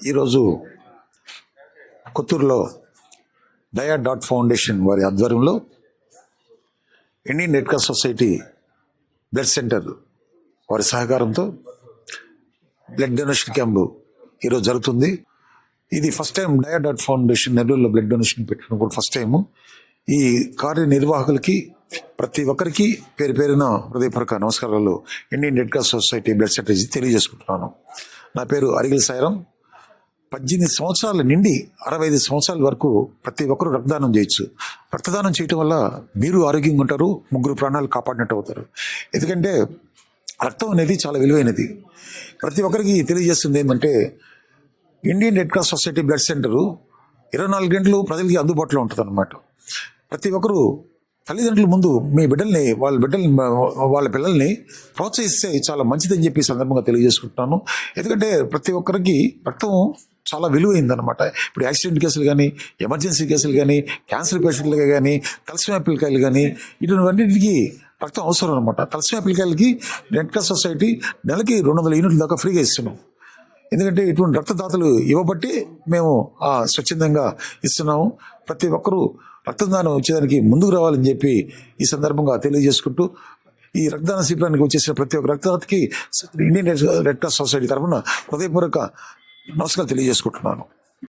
ఈరోజు కొత్తూరులో డయా.ఫౌండేషన్ వారి ఆధ్వర్యంలో Indian red cross society blood centre వారి సహకారంతో బ్లడ్ డొనేషన్ క్యాంపు ఈరోజు జరుగుతుంది. ఇది ఫస్ట్ టైం డయా.ఫౌండేషన్ నెల్లూరులో బ్లడ్ డొనేషన్ పెట్టడం కూడా ఫస్ట్ టైము. ఈ కార్యనిర్వాహకులకి ప్రతి ఒక్కరికి పేరు పేరున హృదయపూర్వక నమస్కారాలు Indian red cross society blood centre తెలియజేసుకుంటున్నాను. నా పేరు అరిగిల్ సాయిరాం. 18 సంవత్సరాల నుండి 65 సంవత్సరాల వరకు ప్రతి ఒక్కరూ రక్తదానం చేయొచ్చు. రక్తదానం చేయటం వల్ల మీరు ఆరోగ్యంగా ఉంటారు, 3 ప్రాణాలు కాపాడినట్టు అవుతారు. ఎందుకంటే రక్తం అనేది చాలా విలువైనది. ప్రతి ఒక్కరికి తెలియజేస్తుంది ఏంటంటే Indian red cross society blood centre 24 గంటలు ప్రజలకి అందుబాటులో ఉంటుంది అన్నమాట. ప్రతి ఒక్కరూ తల్లిదండ్రుల ముందు మీ బిడ్డల్ని వాళ్ళ పిల్లల్ని ప్రోత్సహిస్తే చాలా మంచిదని చెప్పి సందర్భంగా తెలియజేసుకుంటున్నాను. ఎందుకంటే ప్రతి ఒక్కరికి రక్తం చాలా విలువైందనమాట. ఇప్పుడు యాక్సిడెంట్ కేసులు కానీ, ఎమర్జెన్సీ కేసులు కానీ, క్యాన్సర్ పేషెంట్లుగా కానీ, తలసిమా పిల్లకాయలు కానీ, ఇటువంటికి రక్తం అవసరం అనమాట. తలసిమా పిల్లకాయలకి రెడ్ క్రాస్ సొసైటీ నెలకి 200 యూనిట్ల దాకా ఫ్రీగా ఇస్తున్నాం. ఎందుకంటే ఇటువంటి రక్తదాతలు ఇవ్వబట్టి మేము స్వచ్ఛందంగా ఇస్తున్నాము. ప్రతి ఒక్కరూ రక్తదానం వచ్చేదానికి ముందుకు రావాలని చెప్పి ఈ సందర్భంగా తెలియజేసుకుంటూ, ఈ రక్తదాన శిబిరానికి వచ్చేసిన ప్రతి ఒక్క రక్తదాతకి ఇండియన్ రెడ్ క్రాస్ సొసైటీ తరఫున హృదయపూర్వక నమస్కారాలు తెలియజేసుకుంటున్నాను.